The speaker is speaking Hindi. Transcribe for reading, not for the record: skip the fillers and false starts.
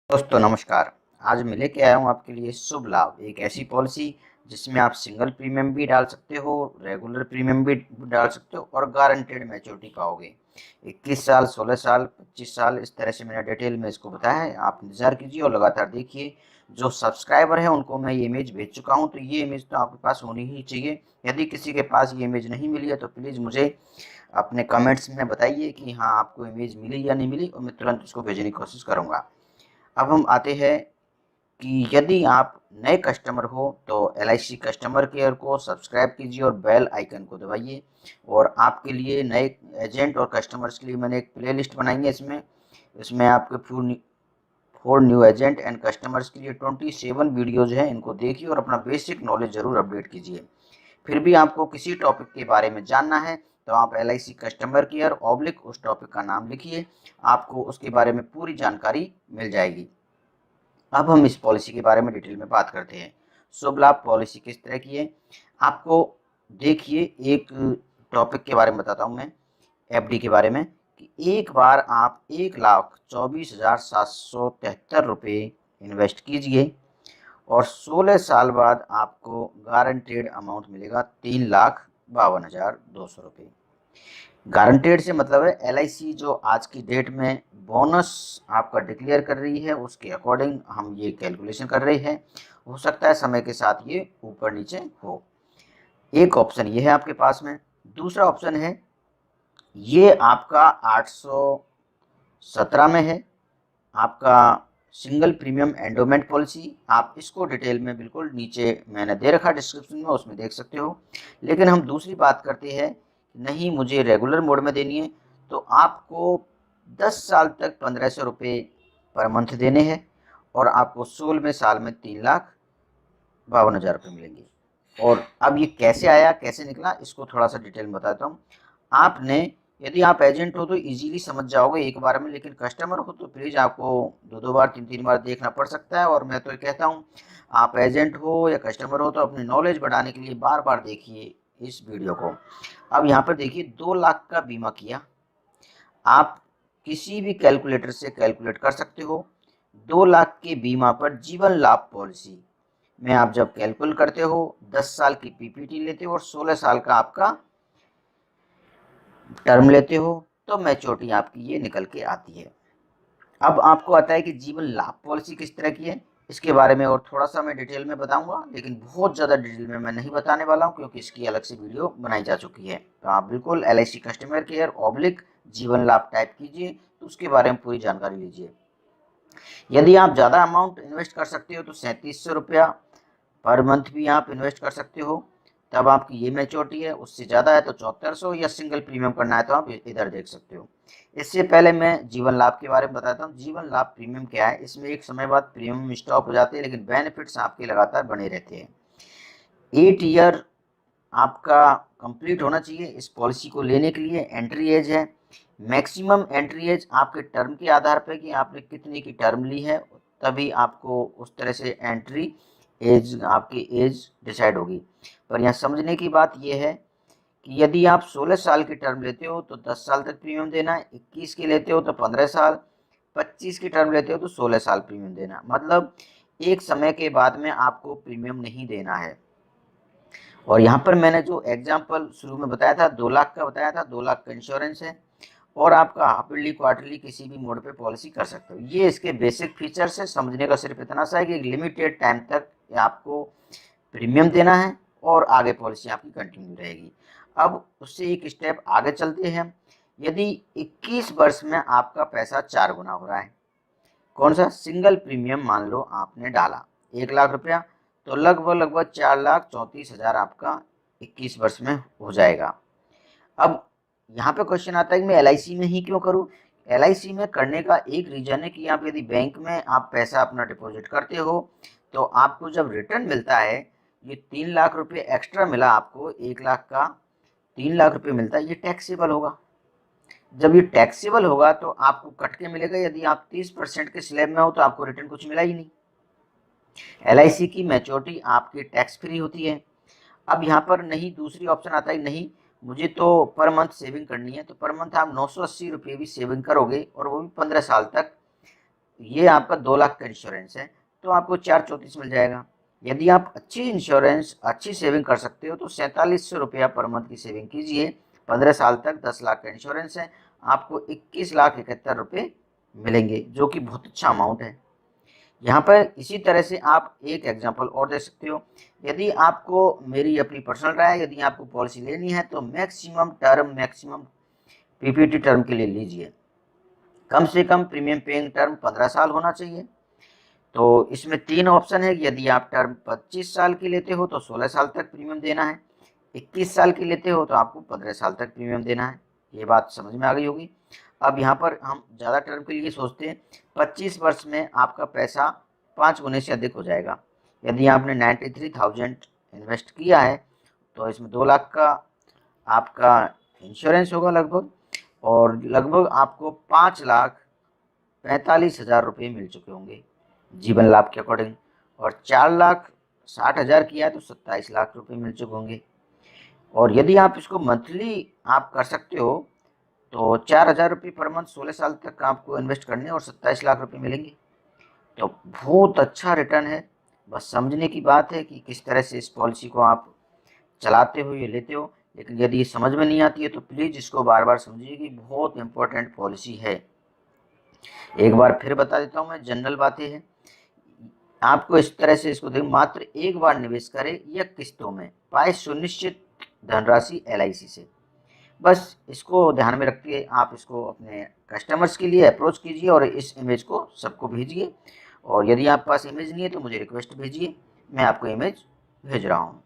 दोस्तों नमस्कार। आज मैं लेके आया हूँ आपके लिए शुभ लाभ, एक ऐसी पॉलिसी जिसमें आप सिंगल प्रीमियम भी डाल सकते हो, रेगुलर प्रीमियम भी डाल सकते हो और गारंटेड मैच्योरिटी पाओगे। 21 साल, 16 साल, 25 साल, इस तरह से मैंने डिटेल में इसको बताया है। आप इंतजार कीजिए और लगातार देखिए। जो सब्सक्राइबर है उनको मैं ये इमेज भेज चुका हूँ, तो ये इमेज तो आपके पास होनी ही चाहिए। यदि किसी के पास ये इमेज नहीं मिली है तो प्लीज़ मुझे अपने कमेंट्स में बताइए कि हाँ आपको इमेज मिली या नहीं मिली, और मैं तुरंत उसको भेजने की कोशिश करूँगा। अब हम आते हैं कि यदि आप नए कस्टमर हो तो LIC कस्टमर केयर को सब्सक्राइब कीजिए और बेल आइकन को दबाइए। और आपके लिए नए एजेंट और कस्टमर्स के लिए मैंने एक प्लेलिस्ट बनाई है। इसमें इसमें आपके four new agent and customers के लिए 27 वीडियोज़ हैं। इनको देखिए और अपना बेसिक नॉलेज ज़रूर अपडेट कीजिए। फिर भी आपको किसी टॉपिक के बारे में जानना है तो आप LIC कस्टमर केयर ऑब्लिक उस टॉपिक का नाम लिखिए, आपको उसके बारे में पूरी जानकारी मिल जाएगी। अब हम इस पॉलिसी के बारे में डिटेल में बात करते हैं। शुभ लाभ पॉलिसी किस तरह की है, आपको देखिए एक टॉपिक के बारे में बताता हूँ मैं, FD के बारे में, कि एक बार आप 1,24,773 रुपये इन्वेस्ट कीजिए और 16 साल बाद आपको गारंटेड अमाउंट मिलेगा 3,52,200 रुपये। गारंटेड से मतलब है LIC जो आज की डेट में बोनस आपका डिक्लेयर कर रही है उसके अकॉर्डिंग हम ये कैलकुलेशन कर रहे हैं। हो सकता है समय के साथ ये ऊपर नीचे हो। एक ऑप्शन ये है आपके पास में। दूसरा ऑप्शन है, ये आपका 817 में है, आपका सिंगल प्रीमियम एंडोमेंट पॉलिसी। आप इसको डिटेल में बिल्कुल नीचे मैंने दे रखा डिस्क्रिप्शन में, उसमें देख सकते हो। लेकिन हम दूसरी बात करते हैं, नहीं मुझे रेगुलर मोड में देनी है, तो आपको 10 साल तक 1,500 रुपये पर मंथ देने हैं और आपको 16वें साल में 3,52,000 रुपये मिलेंगे। और अब ये कैसे आया, कैसे निकला, इसको थोड़ा सा डिटेल में बताता हूँ। आपने, यदि आप एजेंट हो तो इजीली समझ जाओगे एक बार में, लेकिन कस्टमर हो तो प्लीज़ आपको दो दो बार, तीन तीन बार देखना पड़ सकता है। और मैं तो ये कहता हूँ, आप एजेंट हो या कस्टमर हो तो अपनी नॉलेज बढ़ाने के लिए बार बार देखिए इस वीडियो को। अब यहाँ पर देखिए, 2 लाख का बीमा किया, आप किसी भी कैलकुलेटर से कैलकुलेट कर सकते हो। 2 लाख के बीमा पर जीवन लाभ पॉलिसी में आप जब कैलकुलेट करते हो, 10 साल की PPT लेते हो और 16 साल का आपका टर्म लेते हो, तो मैच्योरिटी आपकी ये निकल के आती है। अब आपको आता है कि जीवन लाभ पॉलिसी किस तरह की है। इसके बारे में और थोड़ा सा मैं डिटेल में बताऊंगा, लेकिन बहुत ज़्यादा डिटेल में मैं नहीं बताने वाला हूं क्योंकि इसकी अलग से वीडियो बनाई जा चुकी है। तो आप बिल्कुल LIC कस्टमर केयर ऑब्लिक जीवन लाभ टाइप कीजिए, तो उसके बारे में पूरी जानकारी लीजिए। यदि आप ज़्यादा अमाउंट इन्वेस्ट कर सकते हो तो 3700 रुपया पर मंथ भी आप इन्वेस्ट कर सकते हो, तब आपकी ये मैच्योरिटी है। उससे ज़्यादा है तो 7400, या सिंगल प्रीमियम करना है तो आप इधर देख सकते हो। इससे पहले मैं जीवन लाभ के बारे में बताता हूँ। जीवन लाभ प्रीमियम क्या है, इसमें एक समय बाद प्रीमियम स्टॉप हो जाते हैं लेकिन बेनिफिट्स आपके लगातार बने रहते हैं। 8 ईयर आपका कंप्लीट होना चाहिए इस पॉलिसी को लेने के लिए। एंट्री एज है, मैक्सिमम एंट्री एज आपके टर्म के आधार पर कि आपने कितनी की टर्म ली है, तभी आपको उस तरह से एंट्री एज, आपकी एज डिसाइड होगी। पर यहाँ समझने की बात यह है कि यदि आप 16 साल की टर्म लेते हो तो 10 साल तक प्रीमियम देना है, 21 की लेते हो तो 15 साल, 25 की टर्म लेते हो तो 16 साल प्रीमियम देना। मतलब एक समय के बाद में आपको प्रीमियम नहीं देना है। और यहाँ पर मैंने जो एग्जाम्पल शुरू में बताया था, 2 लाख का बताया था, 2 लाख का इंश्योरेंस है और आपका हाफ ईयरली, क्वार्टरली किसी भी मोड पे पॉलिसी कर सकते हो। ये इसके बेसिक फीचर्स है। समझने का सिर्फ इतना सा है कि लिमिटेड टाइम तक आपको प्रीमियम देना है और आगे पॉलिसी आपकी कंटिन्यू रहेगी। अब उससे एक स्टेप आगे चलते हैं। यदि 21 वर्ष में आपका पैसा 4 गुना हो रहा है, कौन सा, सिंगल प्रीमियम मान लो आपने डाला 1 लाख रुपया, तो लगभग लगभग 4,34,000 आपका 21 वर्ष में हो जाएगा। अब यहाँ पे क्वेश्चन आता है कि मैं LIC में ही क्यों करूँ। LIC में करने का एक रीजन है कि आप यदि बैंक में आप पैसा अपना डिपॉजिट करते हो तो आपको जब रिटर्न मिलता है, ये 3 लाख रुपये एक्स्ट्रा मिला आपको, 1 लाख का 3 लाख रुपये मिलता है, ये टैक्सेबल होगा। जब ये टैक्सेबल होगा तो आपको कट के मिलेगा। यदि आप 30% के स्लैब में हो तो आपको रिटर्न कुछ मिला ही नहीं। LIC की मैच्योरिटी आपकी टैक्स फ्री होती है। अब यहाँ पर नहीं, दूसरी ऑप्शन आता है, नहीं मुझे तो पर मंथ सेविंग करनी है, तो पर मंथ आप 980 रुपये भी सेविंग करोगे और वो भी 15 साल तक। ये आपका 2 लाख का इंश्योरेंस है, तो आपको 434 मिल जाएगा। यदि आप अच्छी सेविंग कर सकते हो तो 4700 रुपया पर मंथ की सेविंग कीजिए। 15 साल तक 10 लाख का इंश्योरेंस है, आपको 21,71,000 रुपये मिलेंगे, जो कि बहुत अच्छा अमाउंट है। यहाँ पर इसी तरह से आप एक एग्जांपल और दे सकते हो। यदि आपको, मेरी अपनी पर्सनल राय है, यदि आपको पॉलिसी लेनी है तो मैक्सिमम पीपीटी टर्म के लिए लीजिए। कम से कम प्रीमियम पेइंग टर्म 15 साल होना चाहिए। तो इसमें 3 ऑप्शन है। यदि आप टर्म 25 साल की लेते हो तो 16 साल तक प्रीमियम देना है, 21 साल की लेते हो तो आपको 15 साल तक प्रीमियम देना है। ये बात समझ में आ गई होगी। अब यहाँ पर हम ज़्यादा टर्म के लिए सोचते हैं, 25 वर्ष में आपका पैसा 5 गुने से अधिक हो जाएगा। यदि आपने 93,000 इन्वेस्ट किया है तो इसमें 2 लाख का आपका इंश्योरेंस होगा लगभग, और लगभग आपको 5,45,000 रुपये मिल चुके होंगे जीवन लाभ के अकॉर्डिंग। और 4,60,000 किया है तो 27 लाख रुपए मिल चुके होंगे। और यदि आप इसको मंथली आप कर सकते हो तो 4,000 रुपये पर मंथ 16 साल तक आपको इन्वेस्ट करने और 27 लाख रुपए मिलेंगे। तो बहुत अच्छा रिटर्न है। बस समझने की बात है कि किस तरह से इस पॉलिसी को आप चलाते हो या लेते हो। लेकिन यदि ये समझ में नहीं आती है तो प्लीज़ इसको बार बार समझिए कि बहुत इंपॉर्टेंट पॉलिसी है। एक बार फिर बता देता हूँ मैं, जनरल बातें हैं। आपको इस तरह से इसको देखें, मात्र एक बार निवेश करें या किस्तों में, पाए सुनिश्चित धनराशि LIC से। बस इसको ध्यान में रखिए, आप इसको अपने कस्टमर्स के लिए अप्रोच कीजिए और इस इमेज को सबको भेजिए। और यदि आपके पास इमेज नहीं है तो मुझे रिक्वेस्ट भेजिए, मैं आपको इमेज भेज रहा हूँ।